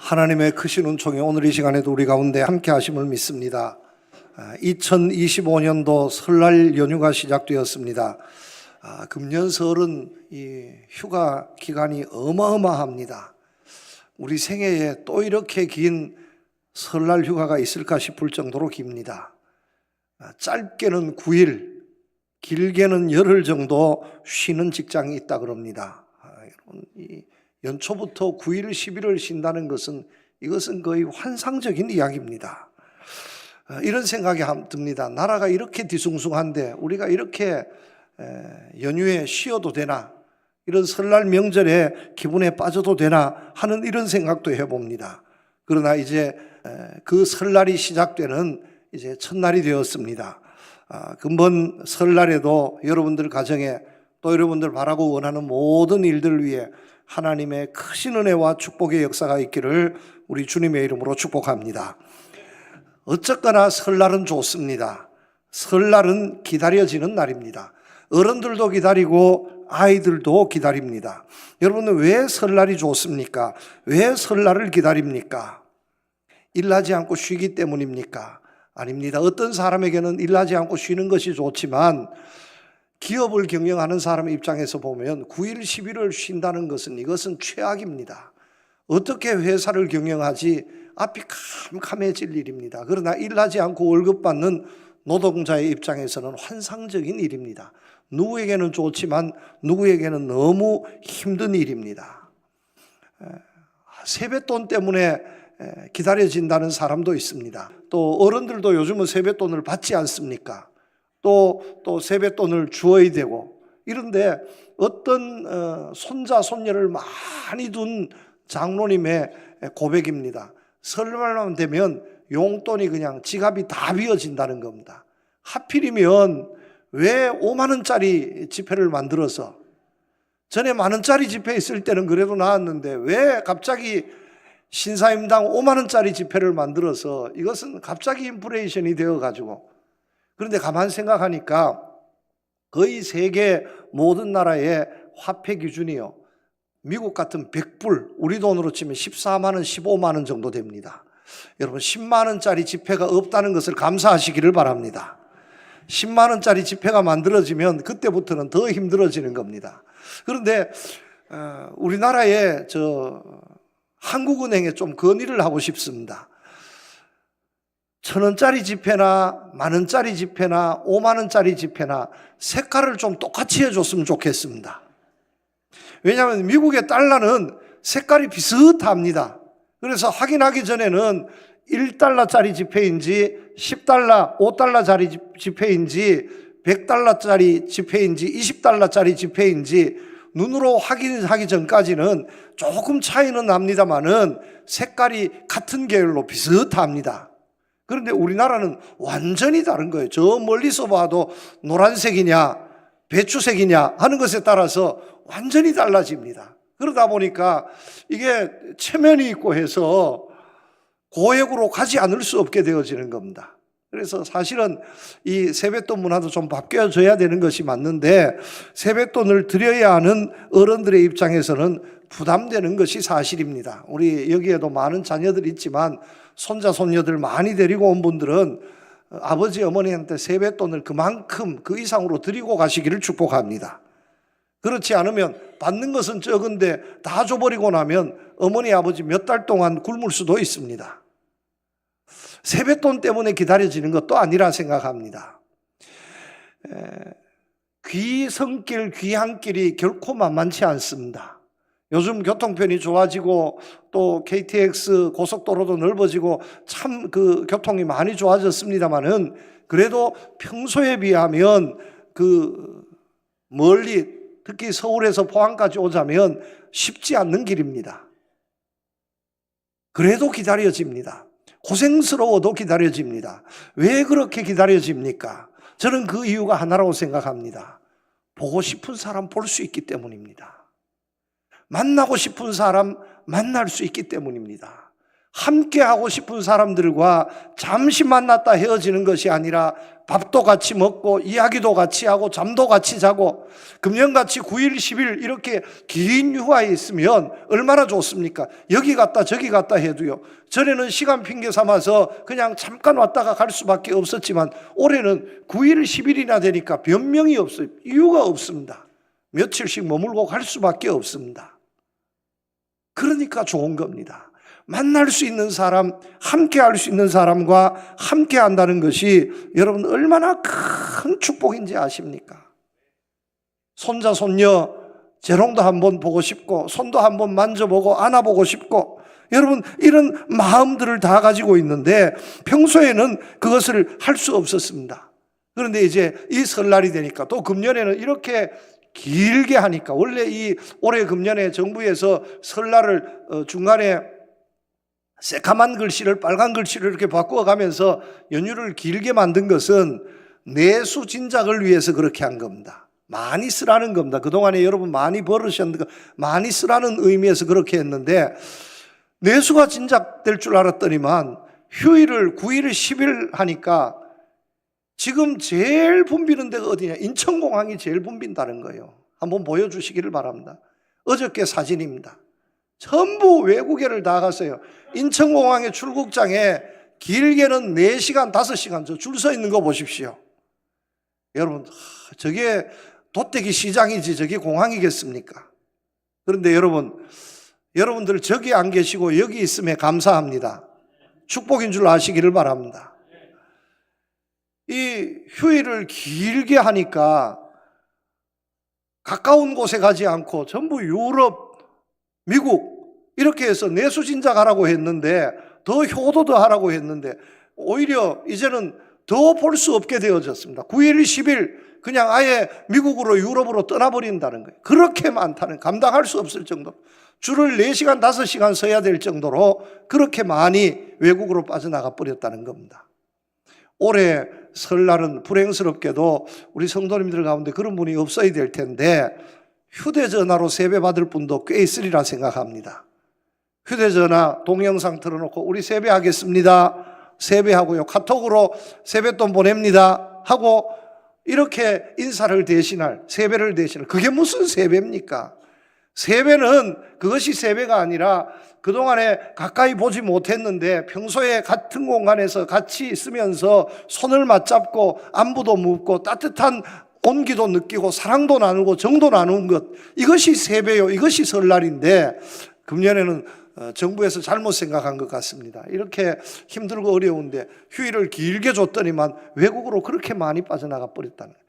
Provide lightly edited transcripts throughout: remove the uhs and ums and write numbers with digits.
하나님의 크신 은총이 오늘 이 시간에도 우리 가운데 함께 하심을 믿습니다. 2025년도 설날 연휴가 시작되었습니다. 금년설은 이 휴가 기간이 어마어마합니다. 우리 생애에 또 이렇게 긴 설날 휴가가 있을까 싶을 정도로 깁니다. 짧게는 9일, 길게는 열흘 정도 쉬는 직장이 있다 그럽니다. 여러분, 이 연초부터 9일, 10일을 쉰다는 것은 이것은 거의 환상적인 이야기입니다. 이런 생각이 듭니다. 나라가 이렇게 뒤숭숭한데 우리가 이렇게 연휴에 쉬어도 되나? 이런 설날 명절에 기분에 빠져도 되나? 하는 이런 생각도 해봅니다. 그러나 이제 그 설날이 시작되는 이제 첫날이 되었습니다. 근본 설날에도 여러분들 가정에 또 여러분들 바라고 원하는 모든 일들을 위해 하나님의 크신 은혜와 축복의 역사가 있기를 우리 주님의 이름으로 축복합니다. 어쨌거나 설날은 좋습니다. 설날은 기다려지는 날입니다. 어른들도 기다리고 아이들도 기다립니다. 여러분은 왜 설날이 좋습니까? 왜 설날을 기다립니까? 일하지 않고 쉬기 때문입니까? 아닙니다. 어떤 사람에게는 일하지 않고 쉬는 것이 좋지만 기업을 경영하는 사람 입장에서 보면 9일, 10일을 쉰다는 것은 이것은 최악입니다. 어떻게 회사를 경영하지? 앞이 캄캄해질 일입니다. 그러나 일하지 않고 월급 받는 노동자의 입장에서는 환상적인 일입니다. 누구에게는 좋지만 누구에게는 너무 힘든 일입니다. 세뱃돈 때문에 기다려진다는 사람도 있습니다. 또 어른들도 요즘은 세뱃돈을 받지 않습니까? 또 세뱃돈을 주어야 되고 이런데 어떤 손자 손녀를 많이 둔 장로님의 고백입니다. 설날만 되면 용돈이 그냥 지갑이 다 비어진다는 겁니다. 하필이면 왜 5만 원짜리 지폐를 만들어서 전에 만 원짜리 지폐 있을 때는 그래도 나았는데 왜 갑자기 신사임당 5만 원짜리 지폐를 만들어서 이것은 갑자기 인플레이션이 되어가지고 그런데 가만 생각하니까 거의 세계 모든 나라의 화폐 기준이요. 미국 같은 100불, 우리 돈으로 치면 14만 원, 15만 원 정도 됩니다. 여러분 10만 원짜리 지폐가 없다는 것을 감사하시기를 바랍니다. 10만 원짜리 지폐가 만들어지면 그때부터는 더 힘들어지는 겁니다. 그런데 우리나라의 한국은행에 좀 건의를 하고 싶습니다. 1,000원짜리 지폐나 만원짜리 지폐나 5만 원짜리 지폐나 색깔을 좀 똑같이 해줬으면 좋겠습니다. 왜냐하면 미국의 달러는 색깔이 비슷합니다. 그래서 확인하기 전에는 1달러짜리 지폐인지 10달러, 5달러짜리 지폐인지 100달러짜리 지폐인지 20달러짜리 지폐인지 눈으로 확인하기 전까지는 조금 차이는 납니다만은 색깔이 같은 계열로 비슷합니다. 그런데 우리나라는 완전히 다른 거예요. 저 멀리서 봐도 노란색이냐 배추색이냐 하는 것에 따라서 완전히 달라집니다. 그러다 보니까 이게 체면이 있고 해서 고액으로 가지 않을 수 없게 되어지는 겁니다. 그래서 사실은 이 세뱃돈 문화도 좀 바뀌어져야 되는 것이 맞는데 세뱃돈을 드려야 하는 어른들의 입장에서는 부담되는 것이 사실입니다. 우리 여기에도 많은 자녀들이 있지만 손자 손녀들 많이 데리고 온 분들은 아버지 어머니한테 세뱃돈을 그만큼 그 이상으로 드리고 가시기를 축복합니다. 그렇지 않으면 받는 것은 적은데 다 줘버리고 나면 어머니 아버지 몇 달 동안 굶을 수도 있습니다. 세뱃돈 때문에 기다려지는 것도 아니라 생각합니다. 귀성길 귀향길이 결코 만만치 않습니다. 요즘 교통편이 좋아지고 또 KTX 고속도로도 넓어지고 참 그 교통이 많이 좋아졌습니다만은 그래도 평소에 비하면 그 멀리 특히 서울에서 포항까지 오자면 쉽지 않는 길입니다. 그래도 기다려집니다. 고생스러워도 기다려집니다. 왜 그렇게 기다려집니까? 저는 그 이유가 하나라고 생각합니다. 보고 싶은 사람 볼 수 있기 때문입니다. 만나고 싶은 사람 만날 수 있기 때문입니다. 함께 하고 싶은 사람들과 잠시 만났다 헤어지는 것이 아니라 밥도 같이 먹고 이야기도 같이 하고 잠도 같이 자고 금년같이 9일, 10일 이렇게 긴 휴가에 있으면 얼마나 좋습니까? 여기 갔다 저기 갔다 해도요. 전에는 시간 핑계 삼아서 그냥 잠깐 왔다가 갈 수밖에 없었지만 올해는 9일, 10일이나 되니까 변명이 없어요. 이유가 없습니다. 며칠씩 머물고 갈 수밖에 없습니다. 그러니까 좋은 겁니다. 만날 수 있는 사람, 함께 할 수 있는 사람과 함께 한다는 것이 여러분 얼마나 큰 축복인지 아십니까? 손자, 손녀, 재롱도 한번 보고 싶고 손도 한번 만져보고 안아보고 싶고 여러분 이런 마음들을 다 가지고 있는데 평소에는 그것을 할 수 없었습니다. 그런데 이제 이 설날이 되니까 또 금년에는 이렇게 길게 하니까 원래 이 올해 금년에 정부에서 설날을 중간에 새카만 글씨를 빨간 글씨를 이렇게 바꾸어가면서 연휴를 길게 만든 것은 내수 진작을 위해서 그렇게 한 겁니다. 많이 쓰라는 겁니다. 그동안에 여러분 많이 벌으셨는데 많이 쓰라는 의미에서 그렇게 했는데 내수가 진작될 줄 알았더니만 휴일을 9일, 10일 하니까 지금 제일 붐비는 데가 어디냐? 인천공항이 제일 붐빈다는 거예요. 한번 보여주시기를 바랍니다. 어저께 사진입니다. 전부 외국에를 다 갔어요. 인천공항의 출국장에 길게는 4시간, 5시간 줄 서 있는 거 보십시오. 여러분, 저게 돗대기 시장이지 저게 공항이겠습니까? 그런데 여러분들 저기 안 계시고 여기 있음에 감사합니다. 축복인 줄 아시기를 바랍니다. 이 휴일을 길게 하니까 가까운 곳에 가지 않고 전부 유럽, 미국 이렇게 해서 내수진작하라고 했는데 더 효도도 했는데 오히려 이제는 더 볼 수 없게 되어졌습니다. 9일, 10일 그냥 아예 미국으로 유럽으로 떠나버린다는 거예요. 그렇게 많다는 감당할 수 없을 정도로 줄을 4시간, 5시간 서야 될 정도로 그렇게 많이 외국으로 빠져나가 버렸다는 겁니다. 올해 설날은 불행스럽게도 우리 성도님들 가운데 그런 분이 없어야 될 텐데 휴대전화로 세배 받을 분도 꽤 있으리라 생각합니다. 휴대전화 동영상 틀어놓고 우리 세배하겠습니다. 세배하고요. 카톡으로 세뱃돈 보냅니다. 하고 이렇게 인사를 대신할, 세배를 대신할. 그게 무슨 세배입니까? 세배는 그것이 세배가 아니라 그동안에 가까이 보지 못했는데 평소에 같은 공간에서 같이 있으면서 손을 맞잡고 안부도 묻고 따뜻한 온기도 느끼고 사랑도 나누고 정도 나누는 것, 이것이 세배요. 이것이 설날인데 금년에는 정부에서 잘못 생각한 것 같습니다. 이렇게 힘들고 어려운데 휴일을 길게 줬더니만 외국으로 그렇게 많이 빠져나가 버렸다는 거예요.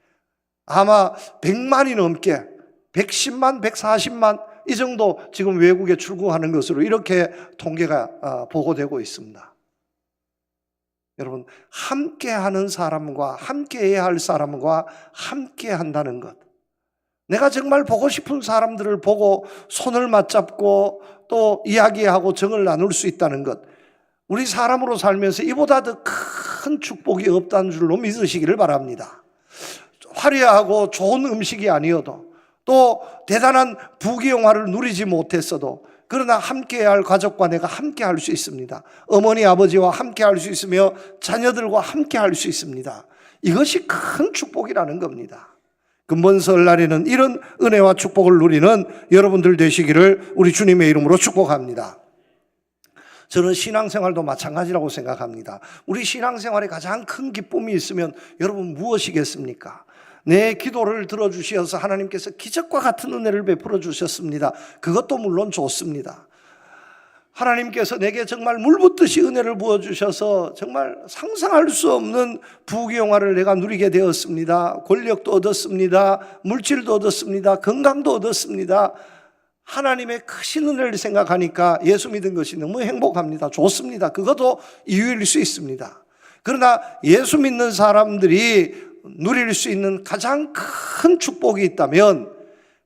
아마 100만이 넘게 110만, 140만 이 정도 지금 외국에 출국하는 것으로 이렇게 통계가 보고되고 있습니다. 여러분, 함께하는 사람과 함께해야 할 사람과 함께한다는 것, 내가 정말 보고 싶은 사람들을 보고 손을 맞잡고 또 이야기하고 정을 나눌 수 있다는 것, 우리 사람으로 살면서 이보다 더 큰 축복이 없다는 줄로 믿으시기를 바랍니다. 화려하고 좋은 음식이 아니어도 또 대단한 부귀영화를 누리지 못했어도 그러나 함께해야 할 가족과 내가 함께할 수 있습니다. 어머니 아버지와 함께할 수 있으며 자녀들과 함께할 수 있습니다. 이것이 큰 축복이라는 겁니다. 근본 설날에는 이런 은혜와 축복을 누리는 여러분들 되시기를 우리 주님의 이름으로 축복합니다. 저는 신앙생활도 마찬가지라고 생각합니다. 우리 신앙생활에 가장 큰 기쁨이 있으면 여러분 무엇이겠습니까? 내 기도를 들어주셔서 하나님께서 기적과 같은 은혜를 베풀어 주셨습니다. 그것도 물론 좋습니다. 하나님께서 내게 정말 물붓듯이 은혜를 부어주셔서 정말 상상할 수 없는 부귀영화를 내가 누리게 되었습니다. 권력도 얻었습니다. 물질도 얻었습니다. 건강도 얻었습니다. 하나님의 크신 은혜를 생각하니까 예수 믿은 것이 너무 행복합니다. 좋습니다. 그것도 이유일 수 있습니다. 그러나 예수 믿는 사람들이 누릴 수 있는 가장 큰 축복이 있다면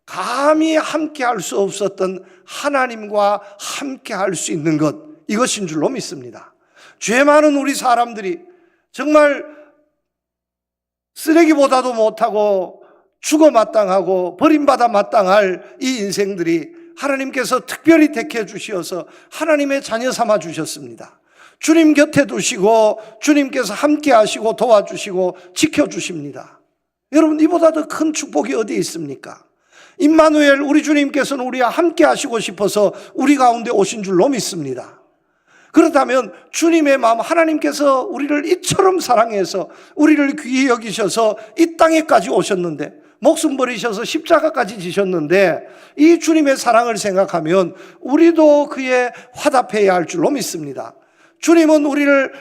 감히 함께 할 수 없었던 하나님과 함께 할 수 있는 것, 이것인 줄로 믿습니다. 죄 많은 우리 사람들이 정말 쓰레기보다도 못하고 죽어 마땅하고 버림받아 마땅할 이 인생들이 하나님께서 특별히 택해 주시어서 하나님의 자녀 삼아 주셨습니다. 주님 곁에 두시고 주님께서 함께 하시고 도와주시고 지켜주십니다. 여러분, 이보다 더 큰 축복이 어디 있습니까? 임마누엘, 우리 주님께서는 우리와 함께 하시고 싶어서 우리 가운데 오신 줄로 믿습니다. 그렇다면 주님의 마음, 하나님께서 우리를 이처럼 사랑해서 우리를 귀히 여기셔서 이 땅에까지 오셨는데, 목숨 버리셔서 십자가까지 지셨는데, 이 주님의 사랑을 생각하면 우리도 그에 화답해야 할 줄로 믿습니다. 주님은 우리를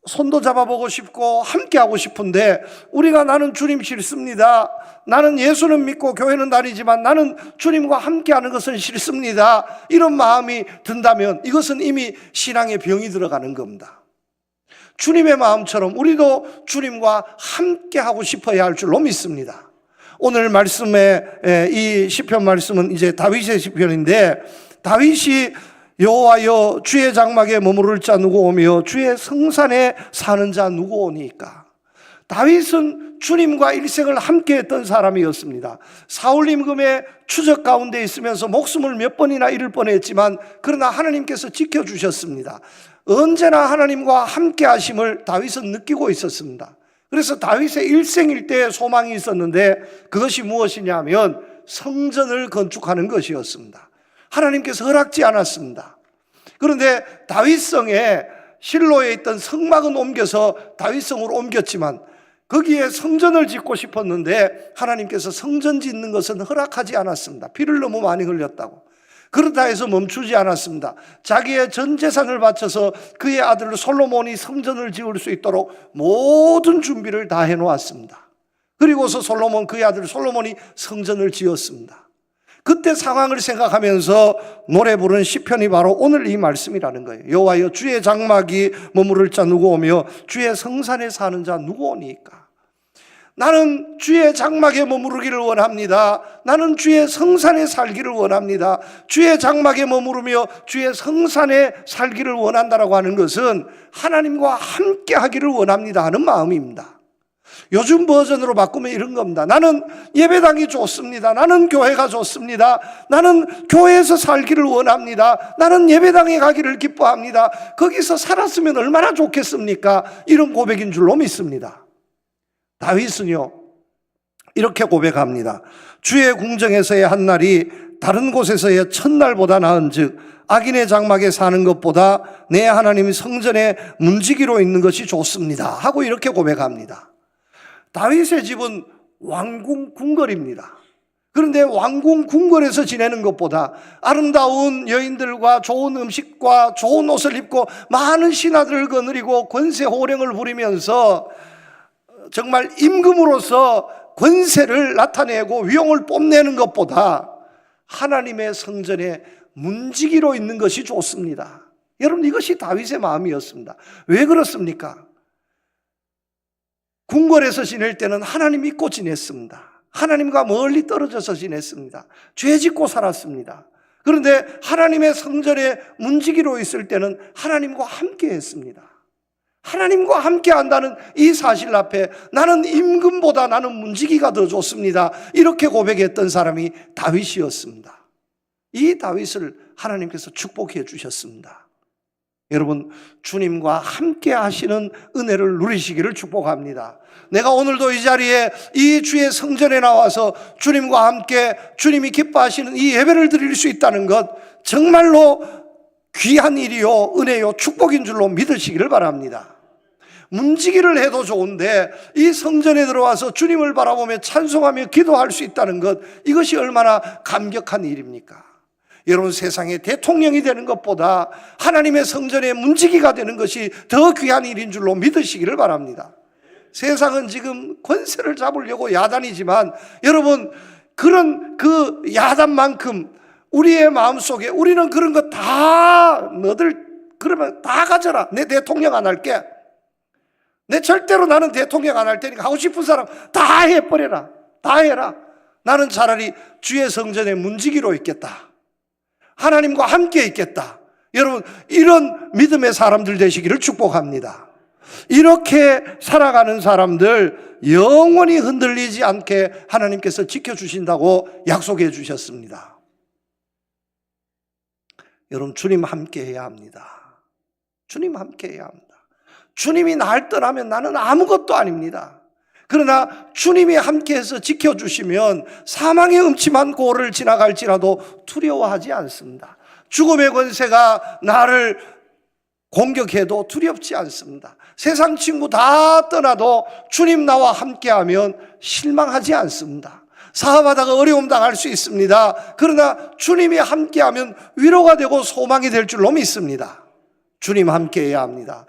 손도 잡아보고 싶고 함께하고 싶은데, 우리가 나는 주님 싫습니다, 나는 예수는 믿고 교회는 다니지만 나는 주님과 함께하는 것은 싫습니다, 이런 마음이 든다면 이것은 이미 신앙의 병이 들어가는 겁니다. 주님의 마음처럼 우리도 주님과 함께하고 싶어야 할 줄로 믿습니다. 오늘 말씀에 이 시편 말씀은 이제 다윗의 시편인데, 다윗이 여호와여 주의 장막에 머무를 자 누구 오며 주의 성산에 사는 자 누구 오니까. 다윗은 주님과 일생을 함께 했던 사람이었습니다. 사울 임금의 추적 가운데 있으면서 목숨을 몇 번이나 잃을 뻔했지만 그러나 하나님께서 지켜주셨습니다. 언제나 하나님과 함께 하심을 다윗은 느끼고 있었습니다. 그래서 다윗의 일생일대의 소망이 있었는데, 그것이 무엇이냐면 성전을 건축하는 것이었습니다. 하나님께서 허락지 않았습니다. 그런데 다윗성에 실로에 있던 성막은 옮겨서 다윗성으로 옮겼지만 거기에 성전을 짓고 싶었는데 하나님께서 성전 짓는 것은 허락하지 않았습니다. 피를 너무 많이 흘렸다고. 그렇다 해서 멈추지 않았습니다. 자기의 전 재산을 바쳐서 그의 아들 솔로몬이 성전을 지을 수 있도록 모든 준비를 다 해놓았습니다. 그리고서 그의 아들 솔로몬이 성전을 지었습니다. 그때 상황을 생각하면서 노래 부른 시편이 바로 오늘 이 말씀이라는 거예요. 여호와여 주의 장막이 머무를 자 누구 오며 주의 성산에 사는 자 누구 오니까. 나는 주의 장막에 머무르기를 원합니다. 나는 주의 성산에 살기를 원합니다. 주의 장막에 머무르며 주의 성산에 살기를 원한다라고 하는 것은 하나님과 함께 하기를 원합니다 하는 마음입니다. 요즘 버전으로 바꾸면 이런 겁니다. 나는 예배당이 좋습니다. 나는 교회가 좋습니다. 나는 교회에서 살기를 원합니다. 나는 예배당에 가기를 기뻐합니다. 거기서 살았으면 얼마나 좋겠습니까? 이런 고백인 줄로 믿습니다. 다윗은요, 이렇게 고백합니다. 주의 궁정에서의 한 날이 다른 곳에서의 첫날보다 나은즉 악인의 장막에 사는 것보다 내 하나님 성전에 문지기로 있는 것이 좋습니다 하고 이렇게 고백합니다. 다윗의 집은 왕궁 궁궐입니다. 그런데 왕궁 궁궐에서 지내는 것보다 아름다운 여인들과 좋은 음식과 좋은 옷을 입고 많은 신하들을 거느리고 권세 호령을 부리면서 정말 임금으로서 권세를 나타내고 위용을 뽐내는 것보다 하나님의 성전에 문지기로 있는 것이 좋습니다. 여러분, 이것이 다윗의 마음이었습니다. 왜 그렇습니까? 궁궐에서 지낼 때는 하나님 믿고 지냈습니다. 하나님과 멀리 떨어져서 지냈습니다. 죄 짓고 살았습니다. 그런데 하나님의 성전에 문지기로 있을 때는 하나님과 함께 했습니다. 하나님과 함께 한다는 이 사실 앞에 나는 임금보다 나는 문지기가 더 좋습니다, 이렇게 고백했던 사람이 다윗이었습니다. 이 다윗을 하나님께서 축복해 주셨습니다. 여러분, 주님과 함께 하시는 은혜를 누리시기를 축복합니다. 내가 오늘도 이 자리에 이 주의 성전에 나와서 주님과 함께 주님이 기뻐하시는 이 예배를 드릴 수 있다는 것, 정말로 귀한 일이요 은혜요 축복인 줄로 믿으시기를 바랍니다. 문지기를 해도 좋은데 이 성전에 들어와서 주님을 바라보며 찬송하며 기도할 수 있다는 것, 이것이 얼마나 감격한 일입니까? 여러분, 세상에 대통령이 되는 것보다 하나님의 성전에 문지기가 되는 것이 더 귀한 일인 줄로 믿으시기를 바랍니다. 세상은 지금 권세를 잡으려고 야단이지만 여러분, 그런 그 야단만큼 우리의 마음속에 우리는 그런 거 다 너들 그러면 다 가져라. 내 대통령 안 할게. 내 절대로 나는 대통령 안 할 테니까 하고 싶은 사람 다 해버려라. 다 해라. 나는 차라리 주의 성전에 문지기로 있겠다. 하나님과 함께 있겠다. 여러분, 이런 믿음의 사람들 되시기를 축복합니다. 이렇게 살아가는 사람들 영원히 흔들리지 않게 하나님께서 지켜주신다고 약속해 주셨습니다. 여러분, 주님 함께 해야 합니다. 주님 함께 해야 합니다. 주님이 날 떠나면 나는 아무것도 아닙니다. 그러나 주님이 함께해서 지켜주시면 사망의 음침한 고를 지나갈지라도 두려워하지 않습니다. 죽음의 권세가 나를 공격해도 두렵지 않습니다. 세상 친구 다 떠나도 주님 나와 함께하면 실망하지 않습니다. 사업하다가 어려움 당할 수 있습니다. 그러나 주님이 함께하면 위로가 되고 소망이 될 줄로 믿습니다. 주님 함께해야 합니다.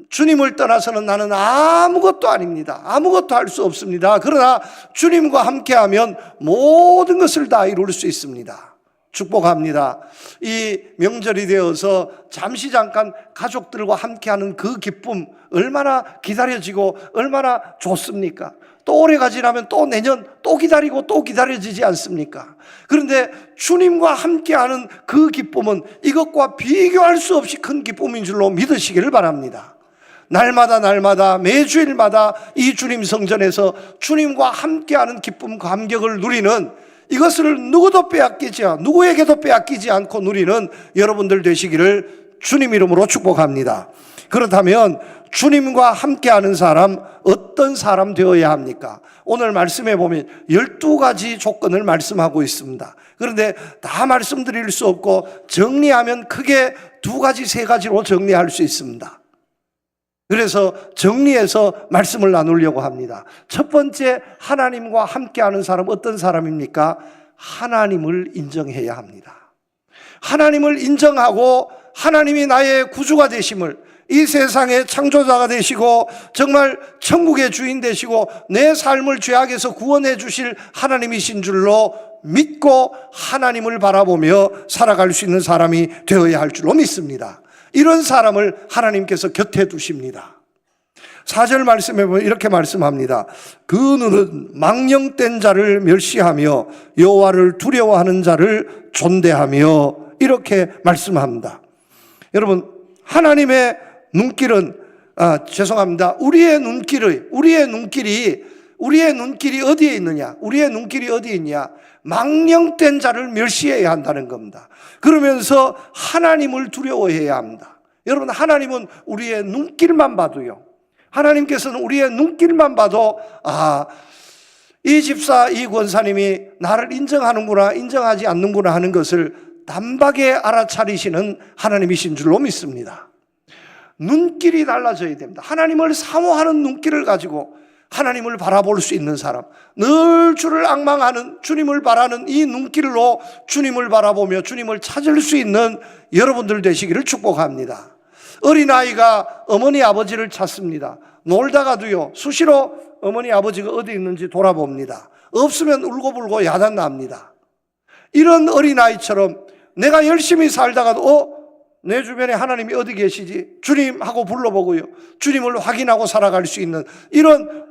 주님을 떠나서는 나는 아무것도 아닙니다. 아무것도 할 수 없습니다. 그러나 주님과 함께하면 모든 것을 다 이룰 수 있습니다. 축복합니다. 이 명절이 되어서 잠시 잠깐 가족들과 함께하는 그 기쁨 얼마나 기다려지고 얼마나 좋습니까? 또 올해가 지나면 또 내년 또 기다리고 또 기다려지지 않습니까? 그런데 주님과 함께하는 그 기쁨은 이것과 비교할 수 없이 큰 기쁨인 줄로 믿으시기를 바랍니다. 날마다 매주일마다 이 주님 성전에서 주님과 함께하는 기쁨 감격을 누리는, 이것을 누구에게도 빼앗기지 않고 누리는 여러분들 되시기를 주님 이름으로 축복합니다. 그렇다면 주님과 함께하는 사람, 어떤 사람 되어야 합니까? 오늘 말씀해 보면 12가지 조건을 말씀하고 있습니다. 그런데 다 말씀드릴 수 없고 정리하면 크게 2가지, 3가지로 정리할 수 있습니다. 그래서 정리해서 말씀을 나누려고 합니다. 첫 번째, 하나님과 함께하는 사람 어떤 사람입니까? 하나님을 인정해야 합니다. 하나님을 인정하고 하나님이 나의 구주가 되심을, 이 세상의 창조자가 되시고 정말 천국의 주인 되시고 내 삶을 죄악에서 구원해 주실 하나님이신 줄로 믿고 하나님을 바라보며 살아갈 수 있는 사람이 되어야 할 줄로 믿습니다. 이런 사람을 하나님께서 곁에 두십니다. 4절 말씀해 보면 이렇게 말씀합니다. 그 눈은 망령된 자를 멸시하며 여호와를 두려워하는 자를 존대하며, 이렇게 말씀합니다. 여러분, 하나님의 눈길은 우리의 눈길이 어디에 있느냐? 우리의 눈길이 어디에 있냐? 망령된 자를 멸시해야 한다는 겁니다. 그러면서 하나님을 두려워해야 합니다. 여러분, 하나님은 우리의 눈길만 봐도요, 하나님께서는 우리의 눈길만 봐도 이 집사, 이 권사님이 나를 인정하는구나, 인정하지 않는구나 하는 것을 단박에 알아차리시는 하나님이신 줄로 믿습니다. 눈길이 달라져야 됩니다. 하나님을 사모하는 눈길을 가지고 하나님을 바라볼 수 있는 사람, 늘 주를 앙망하는, 주님을 바라는 이 눈길로 주님을 바라보며 주님을 찾을 수 있는 여러분들 되시기를 축복합니다. 어린아이가 어머니 아버지를 찾습니다. 놀다가도요, 수시로 어머니 아버지가 어디 있는지 돌아봅니다. 없으면 울고불고 야단납니다. 이런 어린아이처럼 내가 열심히 살다가도 내 주변에 하나님이 어디 계시지? 주님 하고 불러보고요, 주님을 확인하고 살아갈 수 있는 이런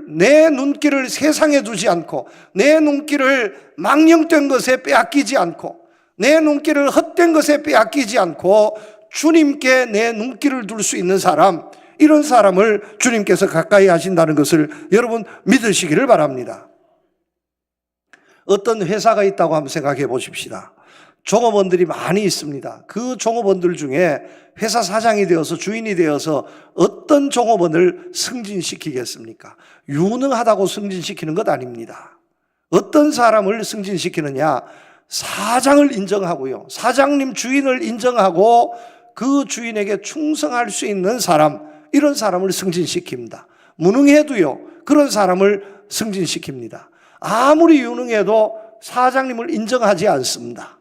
내 눈길을 세상에 두지 않고, 내 눈길을 망령된 것에 빼앗기지 않고, 내 눈길을 헛된 것에 빼앗기지 않고 주님께 내 눈길을 둘 수 있는 사람, 이런 사람을 주님께서 가까이 하신다는 것을 여러분 믿으시기를 바랍니다. 어떤 회사가 있다고 한번 생각해 보십시다. 종업원들이 많이 있습니다. 그 종업원들 중에 회사 사장이 되어서, 주인이 되어서 어떤 종업원을 승진시키겠습니까? 유능하다고 승진시키는 것 아닙니다. 어떤 사람을 승진시키느냐? 사장을 인정하고요, 사장님, 주인을 인정하고 그 주인에게 충성할 수 있는 사람, 이런 사람을 승진시킵니다. 무능해도요, 그런 사람을 승진시킵니다. 아무리 유능해도 사장님을 인정하지 않습니다.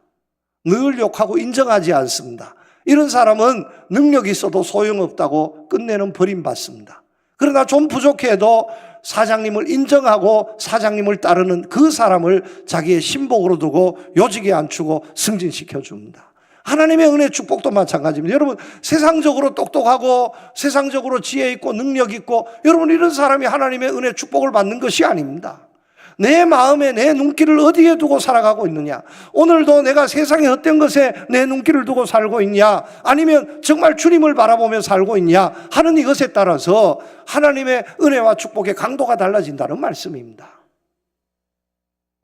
늘 욕하고 인정하지 않습니다. 이런 사람은 능력이 있어도 소용없다고 끝내는 버림받습니다. 그러나 좀 부족해도 사장님을 인정하고 사장님을 따르는 그 사람을 자기의 신복으로 두고 요직에 앉추고 승진시켜 줍니다. 하나님의 은혜 축복도 마찬가지입니다. 여러분, 세상적으로 똑똑하고 세상적으로 지혜 있고 능력 있고, 여러분, 이런 사람이 하나님의 은혜 축복을 받는 것이 아닙니다. 내 마음에 내 눈길을 어디에 두고 살아가고 있느냐? 오늘도 내가 세상의 헛된 것에 내 눈길을 두고 살고 있냐? 아니면 정말 주님을 바라보며 살고 있냐? 하는 이것에 따라서 하나님의 은혜와 축복의 강도가 달라진다는 말씀입니다.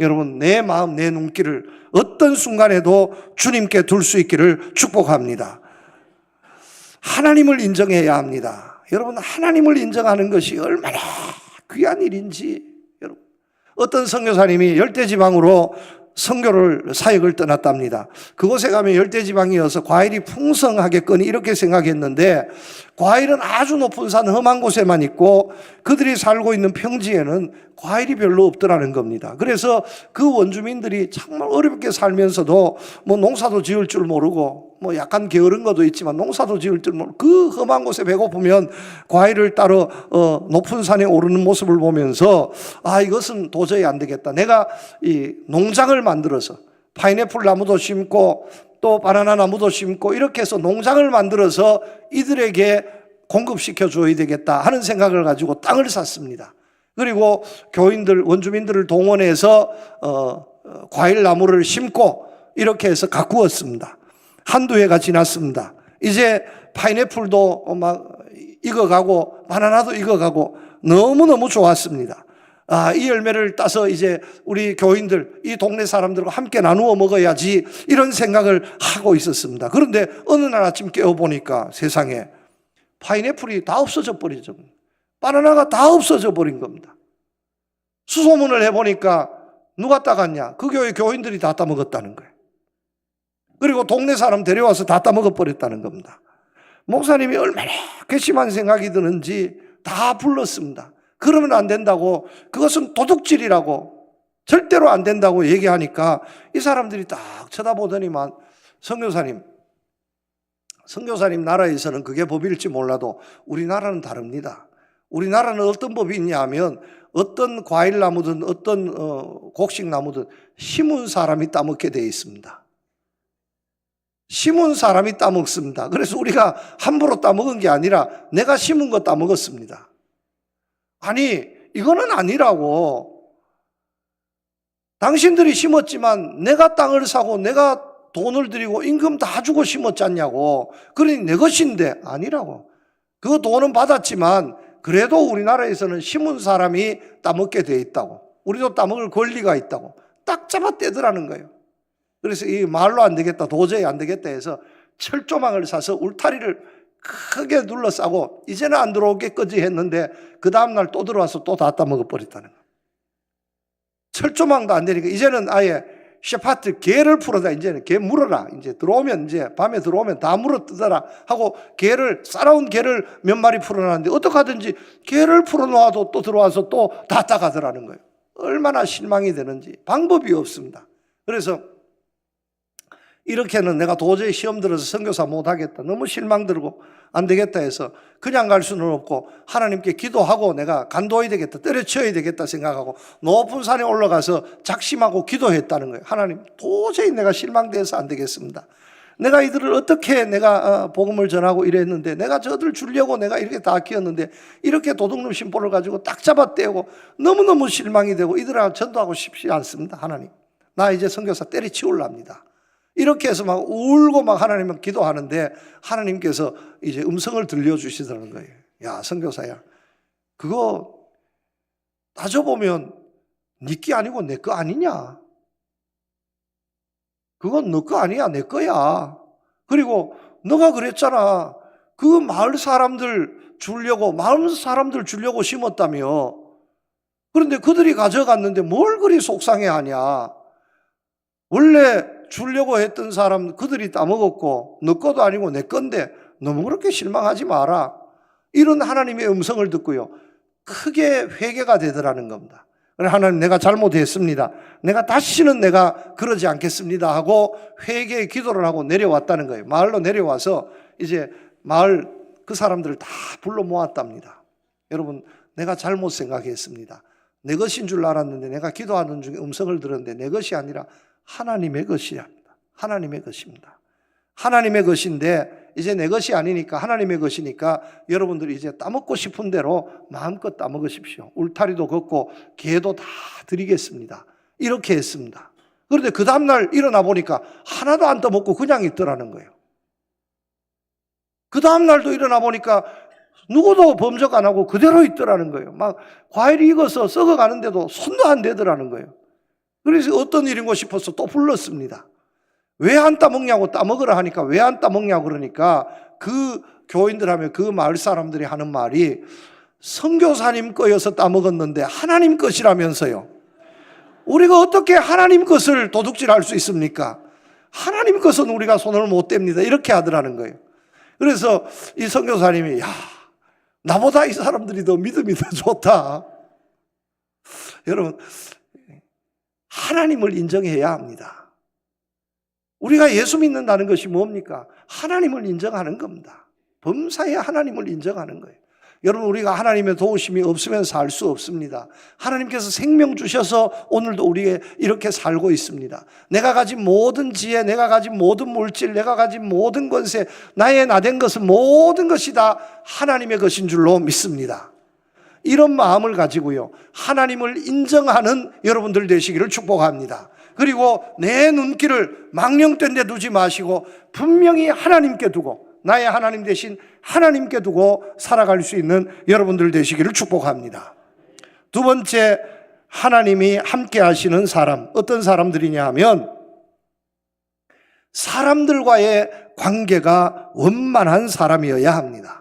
여러분, 내 마음, 내 눈길을 어떤 순간에도 주님께 둘 수 있기를 축복합니다. 하나님을 인정해야 합니다. 여러분, 하나님을 인정하는 것이 얼마나 귀한 일인지. 여러분, 어떤 선교사님이 열대지방으로 사역을 떠났답니다. 그곳에 가면 열대지방이어서 과일이 풍성하겠거니 이렇게 생각했는데, 과일은 아주 높은 산 험한 곳에만 있고 그들이 살고 있는 평지에는 과일이 별로 없더라는 겁니다. 그래서 그 원주민들이 정말 어렵게 살면서도 뭐 농사도 지을 줄 모르고 뭐 약간 게으른 것도 있지만 농사도 지을 줄 모르고 그 험한 곳에 배고프면 과일을 따러 높은 산에 오르는 모습을 보면서 이것은 도저히 안 되겠다. 내가 이 농장을 만들어서 파인애플 나무도 심고 또 바나나 나무도 심고 이렇게 해서 농장을 만들어서 이들에게 공급시켜 줘야 되겠다 하는 생각을 가지고 땅을 샀습니다. 그리고 교인들, 원주민들을 동원해서 과일 나무를 심고 이렇게 해서 가꾸었습니다. 한두 해가 지났습니다. 이제 파인애플도 막 익어가고 바나나도 익어가고 너무너무 좋았습니다. 이 열매를 따서 이제 우리 교인들, 이 동네 사람들과 함께 나누어 먹어야지 이런 생각을 하고 있었습니다. 그런데 어느 날 아침 깨어보니까 세상에 파인애플이 다 없어져 버리죠. 바나나가 다 없어져 버린 겁니다. 수소문을 해보니까 누가 따갔냐? 그 교회 교인들이 다 따먹었다는 거예요. 그리고 동네 사람 데려와서 다 따먹어버렸다는 겁니다. 목사님이 얼마나 괘씸한 생각이 드는지 다 불렀습니다. 그러면 안 된다고, 그것은 도둑질이라고, 절대로 안 된다고 얘기하니까 이 사람들이 딱 쳐다보더니만 선교사님 나라에서는 그게 법일지 몰라도 우리나라는 다릅니다. 우리나라는 어떤 법이 있냐 하면 어떤 과일나무든 어떤 곡식나무든 심은 사람이 따먹게 되어 있습니다. 심은 사람이 따먹습니다. 그래서 우리가 함부로 따먹은 게 아니라 내가 심은 거 따먹었습니다. 아니, 이거는 아니라고. 당신들이 심었지만 내가 땅을 사고 내가 돈을 들이고 임금 다 주고 심었지 않냐고. 그러니 내 것인데 아니라고. 그 돈은 받았지만 그래도 우리나라에서는 심은 사람이 따먹게 돼 있다고. 우리도 따먹을 권리가 있다고. 딱 잡아 떼더라는 거예요. 그래서 이 말로 안 되겠다, 도저히 안 되겠다 해서 철조망을 사서 울타리를 크게 둘러싸고 이제는 안 들어오겠거지 했는데 그 다음날 또 들어와서 또 다 따먹어 버렸다는 거예요. 철조망도 안 되니까 이제는 아예 셰파트 개를 풀어다. 이제는 개 물어라. 이제 들어오면, 이제 밤에 들어오면 다 물어 뜯어라 하고 개를, 싸나운 개를 몇 마리 풀어놨는데 어떻게 하든지 개를 풀어놓아도 또 들어와서 또 다 따가더라는 거예요. 얼마나 실망이 되는지 방법이 없습니다. 그래서 이렇게는 내가 도저히 시험 들어서 선교사 못하겠다, 너무 실망 들고 안 되겠다 해서 그냥 갈 수는 없고 하나님께 기도하고 내가 간도해야 되겠다, 때려쳐야 되겠다 생각하고 높은 산에 올라가서 작심하고 기도했다는 거예요. 하나님, 도저히 내가 실망돼서 안 되겠습니다. 내가 이들을 어떻게 내가 복음을 전하고 이랬는데, 내가 저들 주려고 내가 이렇게 다 키웠는데 이렇게 도둑놈 심보를 가지고 딱 잡아 떼고 너무너무 실망이 되고 이들하고 전도하고 싶지 않습니다. 하나님, 나 이제 선교사 때려치우랍니다. 이렇게 해서 막 울고 막 하나님을 기도하는데 하나님께서 이제 음성을 들려주시더라는 거예요. 야, 선교사야, 그거 따져보면 네 게 아니고 내 거 아니냐? 그건 너 거 아니야, 내 거야. 그리고 너가 그랬잖아. 그 마을 사람들 주려고 심었다며. 그런데 그들이 가져갔는데 뭘 그리 속상해하냐? 원래 주려고 했던 사람 그들이 따먹었고 너 거도 아니고 내 건데 너무 그렇게 실망하지 마라. 이런 하나님의 음성을 듣고요, 크게 회개가 되더라는 겁니다. 하나님, 내가 잘못했습니다. 내가 다시는 내가 그러지 않겠습니다 하고 회개의 기도를 하고 내려왔다는 거예요. 마을로 내려와서 이제 마을 그 사람들을 다 불러 모았답니다. 여러분, 내가 잘못 생각했습니다. 내 것인 줄 알았는데 내가 기도하는 중에 음성을 들었는데 내 것이 아니라 하나님의 것이야. 하나님의 것입니다. 하나님의 것인데 이제 내 것이 아니니까 하나님의 것이니까 여러분들이 이제 따먹고 싶은 대로 마음껏 따먹으십시오. 울타리도 걷고 개도 다 드리겠습니다. 이렇게 했습니다. 그런데 그 다음날 일어나 보니까 하나도 안 따먹고 그냥 있더라는 거예요. 그 다음날도 일어나 보니까 누구도 범접 안 하고 그대로 있더라는 거예요. 막 과일이 익어서 썩어가는데도 손도 안 대더라는 거예요. 그래서 어떤 일인고 싶어서 또 불렀습니다. 왜 안 따먹냐고, 따먹으라 하니까 왜 안 따먹냐고 그러니까 그 교인들 하면 그 마을 사람들이 하는 말이 선교사님 거여서 따먹었는데 하나님 것이라면서요. 우리가 어떻게 하나님 것을 도둑질할 수 있습니까? 하나님 것은 우리가 손을 못 댑니다. 이렇게 하더라는 거예요. 그래서 이 선교사님이 야, 나보다 이 사람들이 더 믿음이 더 좋다. 여러분, 하나님을 인정해야 합니다. 우리가 예수 믿는다는 것이 뭡니까? 하나님을 인정하는 겁니다. 범사에 하나님을 인정하는 거예요. 여러분, 우리가 하나님의 도우심이 없으면 살 수 없습니다. 하나님께서 생명 주셔서 오늘도 우리에 이렇게 살고 있습니다. 내가 가진 모든 지혜, 내가 가진 모든 물질, 내가 가진 모든 권세, 나의 나된 것은 모든 것이 다 하나님의 것인 줄로 믿습니다. 이런 마음을 가지고요, 하나님을 인정하는 여러분들 되시기를 축복합니다. 그리고 내 눈길을 망령된 데 두지 마시고 분명히 하나님께 두고, 나의 하나님 대신 하나님께 두고 살아갈 수 있는 여러분들 되시기를 축복합니다. 두 번째, 하나님이 함께 하시는 사람, 어떤 사람들이냐 하면 사람들과의 관계가 원만한 사람이어야 합니다.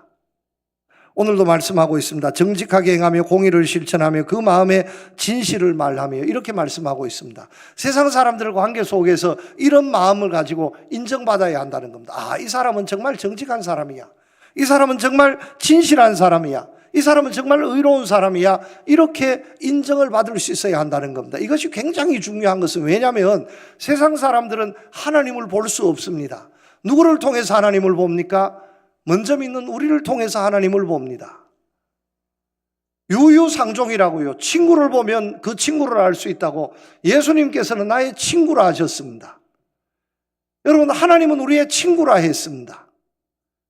오늘도 말씀하고 있습니다. 정직하게 행하며 공의를 실천하며 그 마음에 진실을 말하며, 이렇게 말씀하고 있습니다. 세상 사람들과 관계 속에서 이런 마음을 가지고 인정받아야 한다는 겁니다. 아, 이 사람은 정말 정직한 사람이야. 이 사람은 정말 진실한 사람이야. 이 사람은 정말 의로운 사람이야. 이렇게 인정을 받을 수 있어야 한다는 겁니다. 이것이 굉장히 중요한 것은, 왜냐하면 세상 사람들은 하나님을 볼 수 없습니다. 누구를 통해서 하나님을 봅니까? 먼저 믿는 우리를 통해서 하나님을 봅니다. 유유상종이라고요. 친구를 보면 그 친구를 알 수 있다고 예수님께서는 나의 친구라 하셨습니다. 여러분, 하나님은 우리의 친구라 했습니다.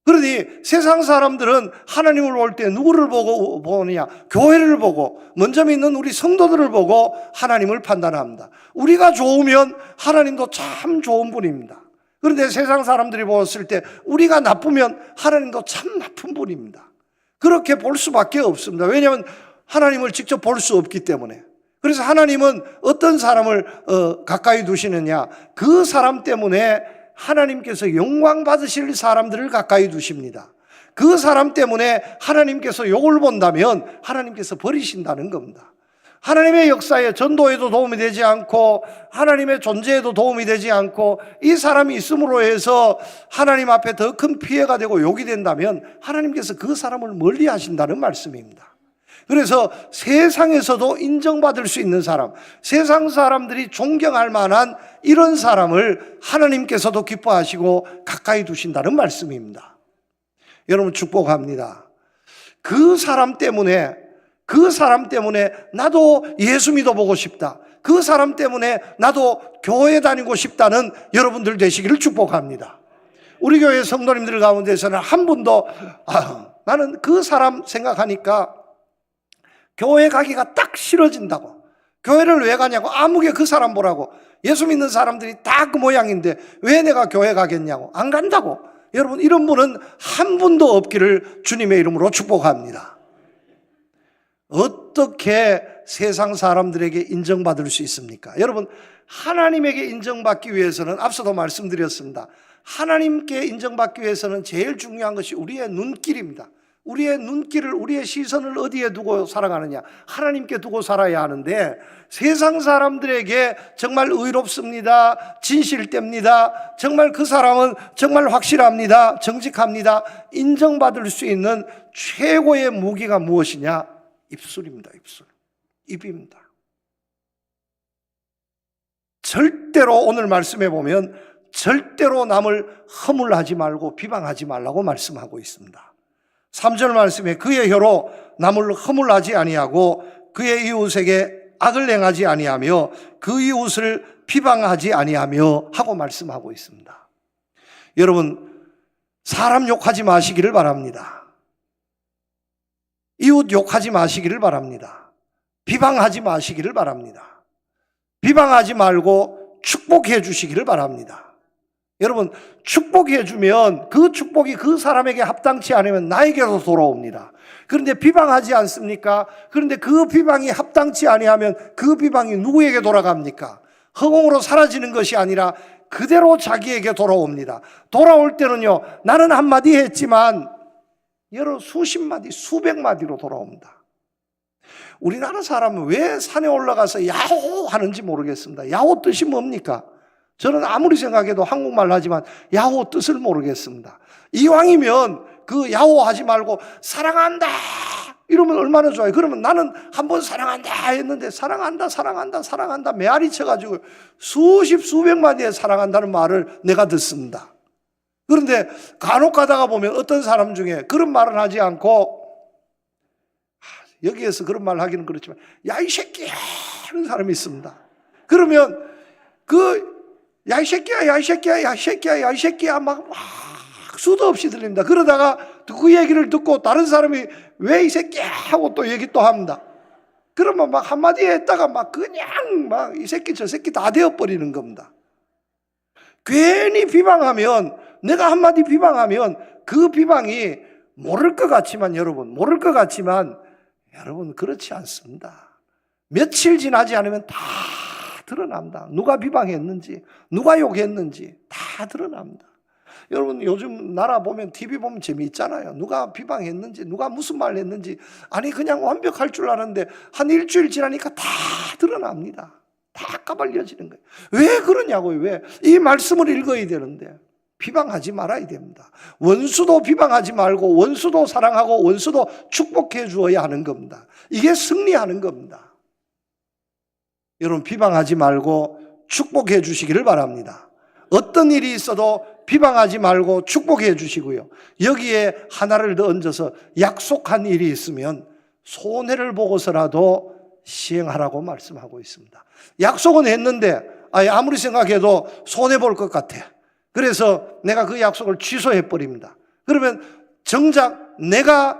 그러니 세상 사람들은 하나님을 볼 때 누구를 보고 보느냐? 교회를 보고, 먼저 믿는 우리 성도들을 보고 하나님을 판단합니다. 우리가 좋으면 하나님도 참 좋은 분입니다. 그런데 세상 사람들이 보았을 때 우리가 나쁘면 하나님도 참 나쁜 분입니다. 그렇게 볼 수밖에 없습니다. 왜냐하면 하나님을 직접 볼 수 없기 때문에. 그래서 하나님은 어떤 사람을 가까이 두시느냐? 그 사람 때문에 하나님께서 영광 받으실 사람들을 가까이 두십니다. 그 사람 때문에 하나님께서 욕을 본다면 하나님께서 버리신다는 겁니다. 하나님의 역사에, 전도에도 도움이 되지 않고 하나님의 존재에도 도움이 되지 않고 이 사람이 있음으로 해서 하나님 앞에 더 큰 피해가 되고 욕이 된다면 하나님께서 그 사람을 멀리 하신다는 말씀입니다. 그래서 세상에서도 인정받을 수 있는 사람, 세상 사람들이 존경할 만한 이런 사람을 하나님께서도 기뻐하시고 가까이 두신다는 말씀입니다. 여러분, 축복합니다. 그 사람 때문에 나도 예수 믿어보고 싶다, 그 사람 때문에 나도 교회 다니고 싶다는 여러분들 되시기를 축복합니다. 우리 교회 성도님들 가운데서는 한 분도 나는 그 사람 생각하니까 교회 가기가 딱 싫어진다고, 교회를 왜 가냐고, 아무개 그 사람 보라고, 예수 믿는 사람들이 다 그 모양인데 왜 내가 교회 가겠냐고, 안 간다고. 여러분, 이런 분은 한 분도 없기를 주님의 이름으로 축복합니다. 어떻게 세상 사람들에게 인정받을 수 있습니까? 여러분, 하나님에게 인정받기 위해서는, 앞서도 말씀드렸습니다, 하나님께 인정받기 위해서는 제일 중요한 것이 우리의 눈길입니다. 우리의 눈길을, 우리의 시선을 어디에 두고 살아가느냐? 하나님께 두고 살아야 하는데, 세상 사람들에게 정말 의롭습니다, 진실됩니다, 정말 그 사람은 정말 확실합니다, 정직합니다, 인정받을 수 있는 최고의 무기가 무엇이냐? 입술입니다. 입입니다. 절대로, 오늘 말씀해 보면 절대로 남을 허물하지 말고 비방하지 말라고 말씀하고 있습니다. 3절 말씀에 그의 혀로 남을 허물하지 아니하고 그의 이웃에게 악을 행하지 아니하며 그 이웃을 비방하지 아니하며 하고 말씀하고 있습니다. 여러분, 사람 욕하지 마시기를 바랍니다. 이웃 욕하지 마시기를 바랍니다. 비방하지 마시기를 바랍니다. 비방하지 말고 축복해 주시기를 바랍니다. 여러분, 축복해 주면 그 축복이 그 사람에게 합당치 않으면 나에게도 돌아옵니다. 그런데 비방하지 않습니까? 그런데 그 비방이 합당치 아니하면 그 비방이 누구에게 돌아갑니까? 허공으로 사라지는 것이 아니라 그대로 자기에게 돌아옵니다. 돌아올 때는요, 나는 한마디 했지만 여러 수십 마디, 수백 마디로 돌아옵니다. 우리나라 사람은 왜 산에 올라가서 야호 하는지 모르겠습니다. 야호 뜻이 뭡니까? 저는 아무리 생각해도 한국말 하지만 야호 뜻을 모르겠습니다. 이왕이면 그 야호 하지 말고 사랑한다 이러면 얼마나 좋아요. 그러면 나는 한번 사랑한다 했는데 사랑한다 메아리 쳐가지고 수백 마디에 사랑한다는 말을 내가 듣습니다. 그런데 간혹 가다가 보면 어떤 사람 중에 그런 말을 하지 않고, 여기에서 그런 말 하기는 그렇지만 야 이 새끼야 하는 사람이 있습니다. 그러면 야 이 새끼야 막 수도 없이 들립니다. 그러다가 그 얘기를 듣고 다른 사람이 왜 이 새끼야 하고 또 얘기 또 합니다. 그러면 막 한마디 했다가 막 그냥 막 이 새끼 저 새끼 다 되어버리는 겁니다. 괜히 비방하면, 내가 한마디 비방하면 그 비방이 모를 것 같지만 여러분 그렇지 않습니다. 며칠 지나지 않으면 다 드러납니다. 누가 비방했는지, 누가 욕했는지 다 드러납니다. 여러분 요즘 나라 보면 TV 보면 재미있잖아요. 누가 비방했는지, 누가 무슨 말 했는지, 아니 그냥 완벽할 줄 아는데 한 일주일 지나니까 다 드러납니다. 다 까발려지는 거예요. 왜 그러냐고요. 왜? 이 말씀을 읽어야 되는데 비방하지 말아야 됩니다. 원수도 비방하지 말고 원수도 사랑하고 원수도 축복해 주어야 하는 겁니다. 이게 승리하는 겁니다. 여러분 비방하지 말고 축복해 주시기를 바랍니다. 어떤 일이 있어도 비방하지 말고 축복해 주시고요. 여기에 하나를 더 얹어서 약속한 일이 있으면 손해를 보고서라도 시행하라고 말씀하고 있습니다. 약속은 했는데 아무리 생각해도 손해볼 것 같아. 그래서 내가 그 약속을 취소해 버립니다. 그러면 정작 내가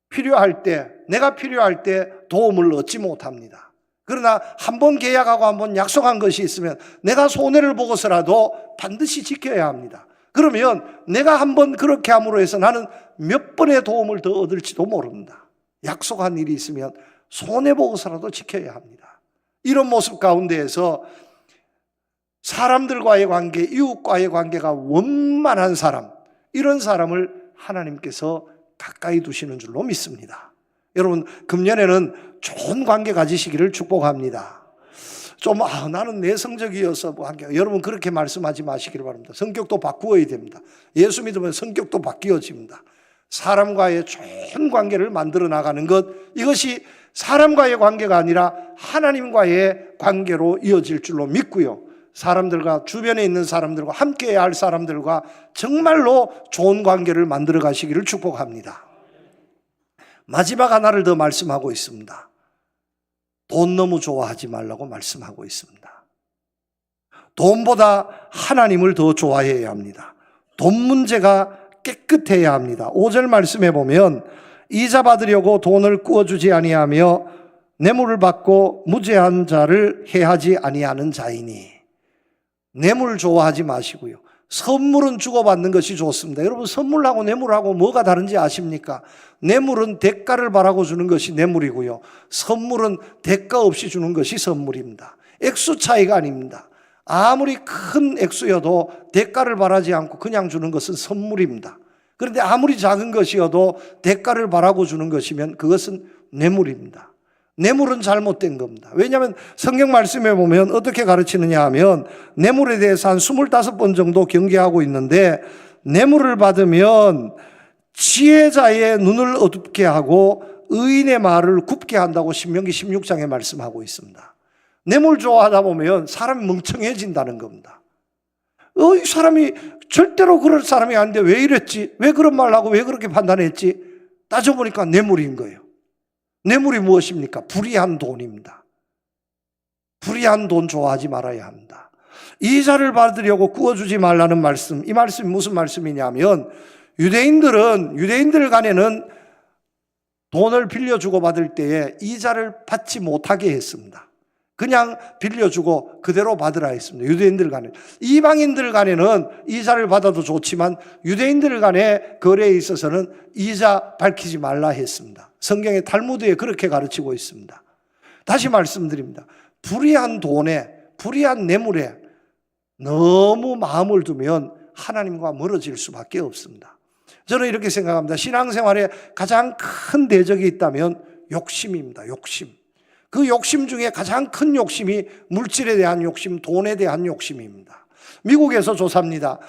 필요할 때 도움을 얻지 못합니다. 그러나 한번 계약하고 한번 약속한 것이 있으면 내가 손해를 보고서라도 반드시 지켜야 합니다. 그러면 내가 한번 그렇게 함으로 해서 나는 몇 번의 도움을 더 얻을지도 모릅니다. 약속한 일이 있으면 손해보고서라도 지켜야 합니다. 이런 모습 가운데에서 사람들과의 관계, 이웃과의 관계가 원만한 사람, 이런 사람을 하나님께서 가까이 두시는 줄로 믿습니다. 여러분 금년에는 좋은 관계 가지시기를 축복합니다. 나는 내성적이어서 여러분 그렇게 말씀하지 마시기를 바랍니다. 성격도 바꾸어야 됩니다. 예수 믿으면 성격도 바뀌어집니다. 사람과의 좋은 관계를 만들어 나가는 것, 이것이 사람과의 관계가 아니라 하나님과의 관계로 이어질 줄로 믿고요. 사람들과, 주변에 있는 사람들과, 함께해야 할 사람들과 정말로 좋은 관계를 만들어 가시기를 축복합니다. 마지막 하나를 더 말씀하고 있습니다. 돈 너무 좋아하지 말라고 말씀하고 있습니다. 돈보다 하나님을 더 좋아해야 합니다. 돈 문제가 깨끗해야 합니다. 5절 말씀해 보면 이자 받으려고 돈을 꾸어주지 아니하며 뇌물을 받고 무죄한 자를 해하지 아니하는 자이니. 뇌물 좋아하지 마시고요. 선물은 주고받는 것이 좋습니다. 여러분 선물하고 뇌물하고 뭐가 다른지 아십니까? 뇌물은 대가를 바라고 주는 것이 뇌물이고요. 선물은 대가 없이 주는 것이 선물입니다. 액수 차이가 아닙니다. 아무리 큰 액수여도 대가를 바라지 않고 그냥 주는 것은 선물입니다. 그런데 아무리 작은 것이어도 대가를 바라고 주는 것이면 그것은 뇌물입니다. 뇌물은 잘못된 겁니다. 왜냐하면 성경 말씀에 보면 어떻게 가르치느냐 하면 뇌물에 대해서 한 25번 정도 경계하고 있는데, 뇌물을 받으면 지혜자의 눈을 어둡게 하고 의인의 말을 굽게 한다고 신명기 16장에 말씀하고 있습니다. 뇌물 좋아하다 보면 사람이 멍청해진다는 겁니다. 이 사람이 절대로 그럴 사람이 아닌데 왜 이랬지? 왜 그런 말을 하고 왜 그렇게 판단했지? 따져보니까 뇌물인 거예요. 뇌물이 무엇입니까? 불의한 돈입니다. 불의한 돈 좋아하지 말아야 합니다. 이자를 받으려고 꾸어주지 말라는 말씀, 이 말씀이 무슨 말씀이냐면 유대인들 간에는 돈을 빌려주고 받을 때에 이자를 받지 못하게 했습니다. 그냥 빌려주고 그대로 받으라 했습니다. 유대인들 간에. 이방인들 간에는 이자를 받아도 좋지만 유대인들 간의 거래에 있어서는 이자 밝히지 말라 했습니다. 성경의 탈무드에 그렇게 가르치고 있습니다. 다시 말씀드립니다. 불의한 돈에 불의한 뇌물에 너무 마음을 두면 하나님과 멀어질 수밖에 없습니다. 저는 이렇게 생각합니다. 신앙생활에 가장 큰 대적이 있다면 욕심입니다. 욕심. 그 욕심 중에 가장 큰 욕심이 물질에 대한 욕심, 돈에 대한 욕심입니다. 미국에서 조사합니다.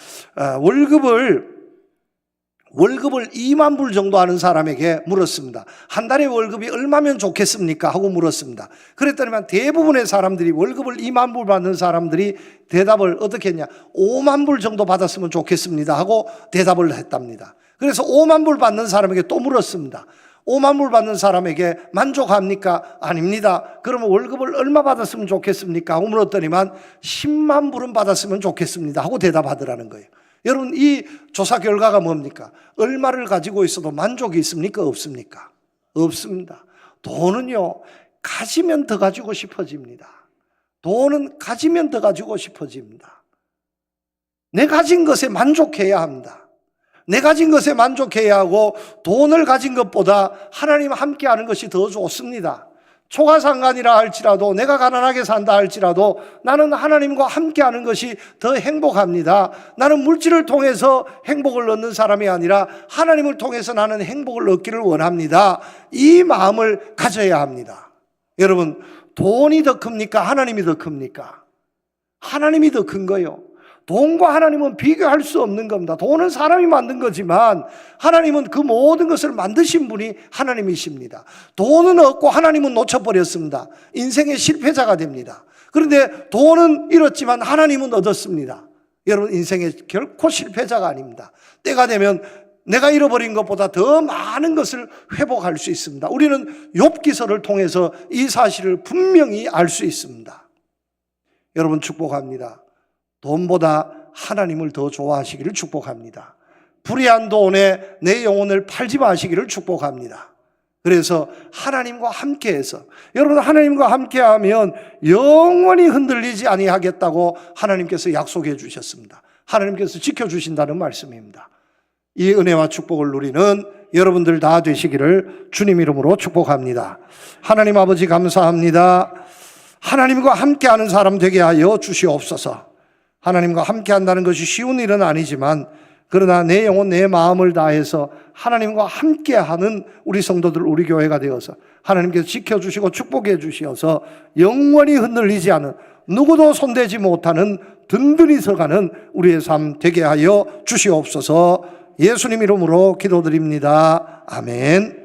월급을 2만 불 정도 하는 사람에게 물었습니다. 한 달에 월급이 얼마면 좋겠습니까? 하고 물었습니다. 그랬더니만 대부분의 사람들이, 월급을 2만 불 받는 사람들이 대답을 어떻게 했냐? 5만 불 정도 받았으면 좋겠습니다 하고 대답을 했답니다. 그래서 5만 불 받는 사람에게 또 물었습니다. 5만 불 받는 사람에게 만족합니까? 아닙니다. 그러면 월급을 얼마 받았으면 좋겠습니까? 하고 물었더니만 10만 불은 받았으면 좋겠습니다 하고 대답하더라는 거예요. 여러분, 이 조사 결과가 뭡니까? 얼마를 가지고 있어도 만족이 있습니까? 없습니까? 없습니다. 돈은요, 가지면 더 가지고 싶어집니다. 돈은 가지면 더 가지고 싶어집니다. 내 가진 것에 만족해야 합니다. 내 가진 것에 만족해야 하고 돈을 가진 것보다 하나님 함께 하는 것이 더 좋습니다. 초가상간이라 할지라도, 내가 가난하게 산다 할지라도 나는 하나님과 함께 하는 것이 더 행복합니다. 나는 물질을 통해서 행복을 얻는 사람이 아니라 하나님을 통해서 나는 행복을 얻기를 원합니다. 이 마음을 가져야 합니다. 여러분, 돈이 더 큽니까? 하나님이 더 큽니까? 하나님이 더 큰 거예요. 돈과 하나님은 비교할 수 없는 겁니다. 돈은 사람이 만든 거지만 하나님은 그 모든 것을 만드신 분이 하나님이십니다. 돈은 얻고 하나님은 놓쳐버렸습니다. 인생의 실패자가 됩니다. 그런데 돈은 잃었지만 하나님은 얻었습니다. 여러분, 인생의 결코 실패자가 아닙니다. 때가 되면 내가 잃어버린 것보다 더 많은 것을 회복할 수 있습니다. 우리는 욥기서를 통해서 이 사실을 분명히 알 수 있습니다. 여러분, 축복합니다. 돈보다 하나님을 더 좋아하시기를 축복합니다. 불의한 돈에 내 영혼을 팔지 마시기를 축복합니다. 그래서 하나님과 함께해서, 여러분, 하나님과 함께하면 영원히 흔들리지 아니하겠다고 하나님께서 약속해 주셨습니다. 하나님께서 지켜주신다는 말씀입니다. 이 은혜와 축복을 누리는 여러분들 다 되시기를 주님 이름으로 축복합니다. 하나님 아버지, 감사합니다. 하나님과 함께하는 사람 되게 하여 주시옵소서. 하나님과 함께 한다는 것이 쉬운 일은 아니지만, 그러나 내 영혼 내 마음을 다해서 하나님과 함께하는 우리 성도들, 우리 교회가 되어서 하나님께서 지켜주시고 축복해 주시어서 영원히 흔들리지 않은, 누구도 손대지 못하는 든든히 서가는 우리의 삶 되게 하여 주시옵소서. 예수님 이름으로 기도드립니다. 아멘.